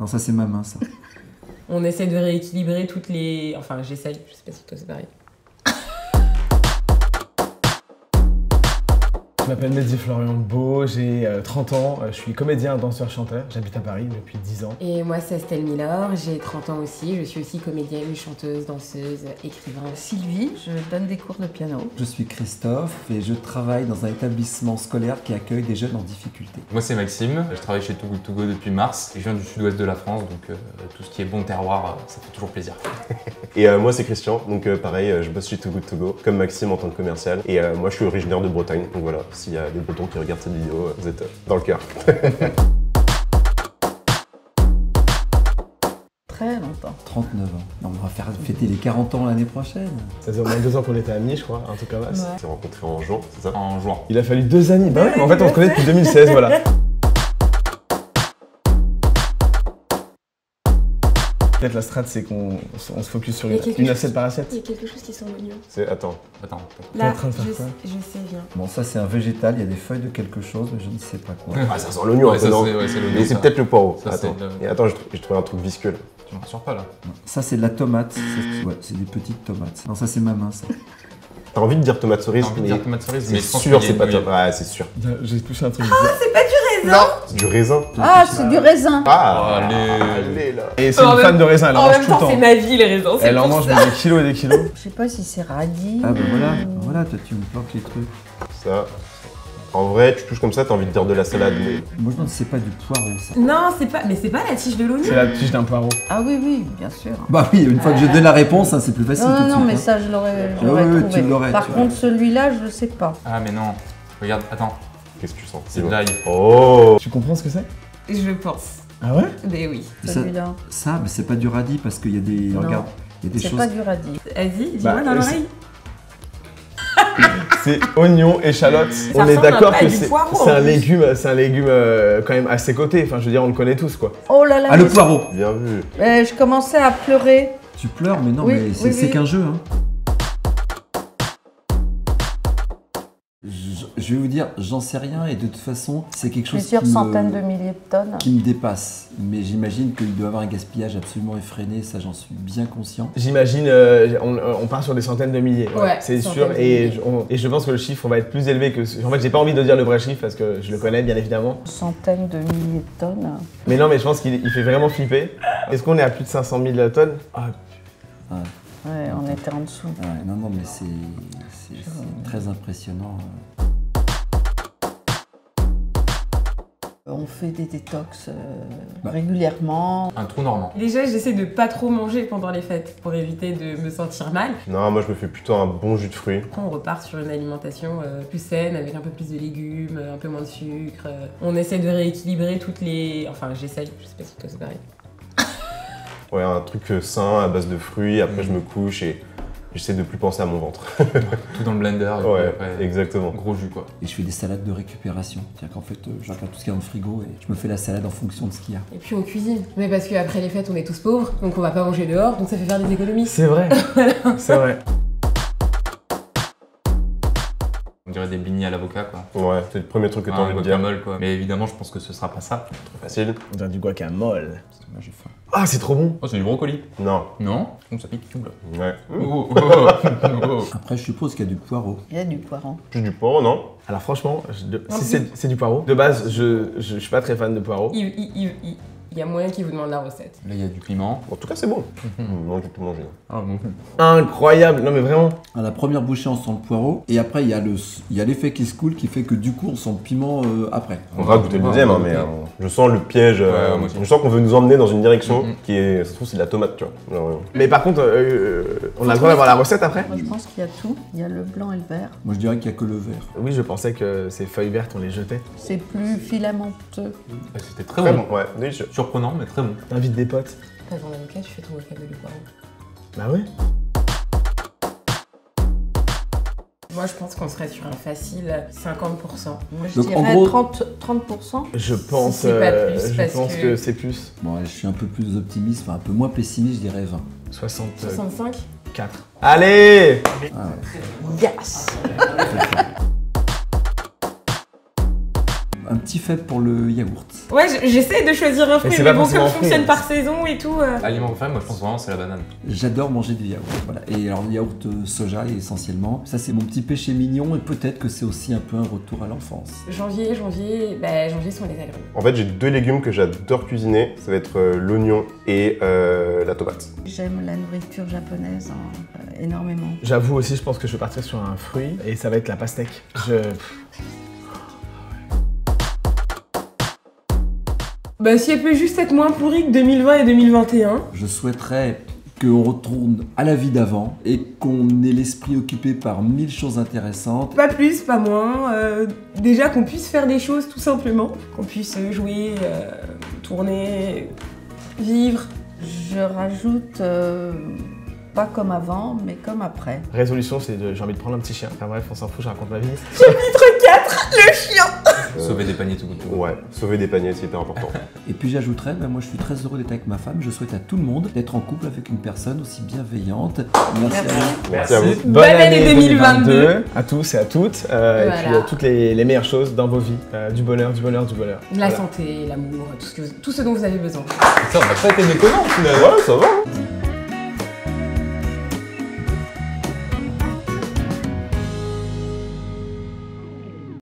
Non, ça c'est ma main, ça. On essaie de rééquilibrer toutes les... Enfin, j'essaye, je sais pas si toi c'est pareil. Je m'appelle Mehdi Florian Beau, j'ai 30 ans, je suis comédien, danseur, chanteur, j'habite à Paris depuis 10 ans. Et moi c'est Estelle Milor, j'ai 30 ans aussi, je suis aussi comédienne, chanteuse, danseuse, écrivain. Sylvie, je donne des cours de piano. Je suis Christophe et je travaille dans un établissement scolaire qui accueille des jeunes en difficulté. Moi c'est Maxime, je travaille chez Too Good To Go depuis mars. Je viens du sud-ouest de la France, donc tout ce qui est bon terroir, ça fait toujours plaisir. Et moi c'est Christian, donc pareil, je bosse chez Too Good To Go, comme Maxime en tant que commercial. Et moi je suis originaire de Bretagne, donc voilà, s'il y a des Bretons qui regardent cette vidéo, vous êtes dans le cœur. Très longtemps. 39 ans. Non, on va faire fêter les 40 ans l'année prochaine. Ça faisait au moins 2 ans qu'on était amis, je crois, un truc comme ça. Ouais. On s'est rencontrés en juin, c'est ça? En juin. Il a fallu 2 années, bah ouais, mais en fait on se connaît depuis 2016, voilà. Peut-être la strat, c'est qu'on se focus sur une assiette par assiette. Il y a quelque chose qui sent l'oignon. C'est... Attends. Attends. T'es en train de faire quoi? je sais bien. Bon, ça c'est un végétal, il y a des feuilles de quelque chose, mais je ne sais pas quoi. Ah ça sent l'oignon un peu, non? Ouais, c'est l'oignon. Mais c'est ça. peut-être le poireau. Ça, Attends. c'est Et attends, j'ai trouvé un truc visqueux là. Tu me rassures pas là. Ça c'est de la tomate. Ouais, c'est des petites tomates. Non, ça c'est ma main, ça. T'as envie de dire tomate cerise, T'as envie de dire tomate cerise, c'est mais je pense sûr qu'il y a c'est pas une- tomate. Ouais, c'est sûr. J'ai touché un truc. C'est du raisin. Ah, c'est du raisin. Ah, Allez. allez là. Et c'est En une même- fan de raisin, elle en En mange même tout le temps, temps. c'est ma vie les raisins, c'est Elle en pour mange ça. mais des kilos et des kilos. Je sais pas si c'est radis. Ah bah voilà, ou- voilà, toi tu me planques les trucs. Ça. En vrai, tu touches comme ça, t'as envie de dire de la salade, mais... Moi je ne sais pas du poireau, ça. Non, c'est pas... Mais c'est pas la tige de l'oignon. C'est la tige d'un poireau. Ah oui, oui, bien sûr. Bah oui, une fois que je donne la réponse, hein, c'est plus facile Non, tout de non, suite. mais hein. ça, je l'aurais Ouais, ouais, trouvé. tu l'aurais, Par tu contre, celui-là, je sais pas. Ah mais non. Regarde, attends. Qu'est-ce que tu sens? C'est de l'ail. Oh. Tu comprends ce que c'est? Je pense. Ah ouais? Mais oui. Ça, Celui-là. ça, mais c'est pas du radis parce qu'il y a des. Non. Regarde, il y a des C'est choses. pas du radis. Vas-y, dis-moi Bah, dans l'oreille. C'est oignon, échalote. On est ressemble d'accord un peu à que du poireau, c'est en un plus. légume quand même à ses côtés. Enfin, je veux dire, on le connaît tous, quoi. Oh là là. Ah, le mais- poireau. Bien vu. Je commençais à pleurer. Tu pleures, mais non, Oui, mais c'est oui, oui. qu'un jeu. Hein. Je vais vous dire, j'en sais rien et de toute façon, c'est quelque chose Plusieurs centaines de milliers de tonnes. qui me dépasse. Mais j'imagine qu'il doit y avoir un gaspillage absolument effréné, ça j'en suis bien conscient. J'imagine, on part sur des centaines de milliers. Ouais, c'est centaines sûr. de Et milliers. et je pense que le chiffre va être plus élevé que. En fait, j'ai pas envie de dire le vrai chiffre parce que je le connais, bien évidemment. Centaines de milliers de tonnes. Mais non, mais je pense qu'il fait vraiment flipper. Est-ce qu'on est à plus de 500 000 tonnes? Ah, Ouais, on était en dessous. Ouais, non, non, mais c'est très impressionnant. On fait des détox Bah. régulièrement. Un trou normand. Déjà, j'essaie de pas trop manger pendant les fêtes pour éviter de me sentir mal. Non, moi je me fais plutôt un bon jus de fruits. Après, on repart sur une alimentation plus saine, avec un peu plus de légumes, un peu moins de sucre. On essaie de rééquilibrer toutes les... Enfin, j'essaye, je sais pas si toi c'est pareil. Ouais, un truc sain à base de fruits. Après, je me couche et j'essaie de plus penser à mon ventre. Tout dans le blender. et puis Ouais, après, exactement. Gros jus quoi. Et je fais des salades de récupération. C'est-à-dire qu'en fait, je regarde tout ce qu'il y a dans le frigo et je me fais la salade en fonction de ce qu'il y a. Et puis on cuisine. Mais parce qu'après les fêtes, on est tous pauvres, donc on va pas manger dehors, donc ça fait faire des économies. c'est vrai. C'est vrai. On dirait des beignets à l'avocat quoi. Ouais, c'est le premier truc que t'as Un envie de dire. guacamole quoi. Mais évidemment, je pense que ce sera pas ça. Trop facile. On dirait du guacamole. Parce que moi j'ai faim. Ah, c'est trop bon. Oh, c'est du brocoli. Non. Non? Oh, ça pique. Oula. Ouais. Oh, oh, oh, oh. Après, je suppose qu'il y a du poireau. Il y a du poireau. Plus du poireau, non? Alors franchement, si c'est du poireau, de base, je suis pas très fan de poireau. Il y a moyen qu'il vous demande la recette. Là, il y a du piment. En tout cas, c'est bon. Non, je vais tout manger. Ah bon. Incroyable. Non mais vraiment. À la première bouchée, on sent le poireau. Et après, il y a l'effet qui se coule qui fait que du coup, on sent le piment après. On va goûter le deuxième, hein, mais je sens le piège. Ouais, moi aussi. Je sens qu'on veut nous emmener dans une direction Mhm. qui est. Ça se trouve, c'est de la tomate, tu vois. Genre, Mais par contre, on a le droit d'avoir la recette après? Moi, je pense qu'il y a tout. Il y a le blanc et le vert. Moi, je dirais qu'il n'y a que le vert. Oui, je pensais que ces feuilles vertes, on les jetait. C'est plus filamenteux. C'était très très bon. bon, ouais, délicieux. Surprenant, mais très bon. T'invites des potes. T'as ton avocat, tu fais ton guacamole du poireau. Bah ouais. Moi, je pense qu'on serait sur un facile 50%. Moi, je Donc, en dirais gros- 30%. Je pense, c'est pas plus, je parce pense que- que c'est plus. Bon, je suis un peu plus optimiste, enfin un peu moins pessimiste, je dirais 20. 64. 65. Allez! Ah ouais. Yes! un petit faible pour le yaourt. Ouais, j'essaie de choisir un fruit, c'est mais pas bon, forcément comme un fruit, fonctionne hein. par saison et tout. Aliment préféré, moi je pense vraiment c'est la banane. J'adore manger du yaourt. Voilà. Et alors, le yaourt soja essentiellement. Ça, c'est mon petit péché mignon et peut-être que c'est aussi un peu un retour à l'enfance. Janvier sont les agrumes. En fait, j'ai 2 légumes que j'adore cuisiner. Ça va être l'oignon et la tomate. J'aime la nourriture japonaise énormément. J'avoue aussi, je pense que je vais partir sur un fruit et ça va être la pastèque. Bah, si elle peut juste être moins pourrie que 2020 et 2021. Je souhaiterais qu'on retourne à la vie d'avant et qu'on ait l'esprit occupé par 1000 choses intéressantes. Pas plus, pas moins. Déjà qu'on puisse faire des choses tout simplement. Qu'on puisse jouer, tourner, vivre. Je rajoute pas comme avant, mais comme après. Résolution, c'est j'ai envie de prendre un petit chien. Enfin bref, on s'en fout, je raconte ma vie. Chapitre 4, le chien. Sauver des paniers tout goût. Ouais, sauver des paniers, c'est hyper important. Et puis j'ajouterais, moi je suis très heureux d'être avec ma femme. Je souhaite à tout le monde d'être en couple avec une personne aussi bienveillante. Merci à vous. Merci à vous. Bonne année 2022 à tous et à toutes. Et Voilà. puis toutes les meilleures choses dans vos vies. Du bonheur, du bonheur, du bonheur. La Voilà. santé, l'amour, tout ce dont vous avez besoin. Putain, on n'a pas été méconnants au final. Ouais, ça va.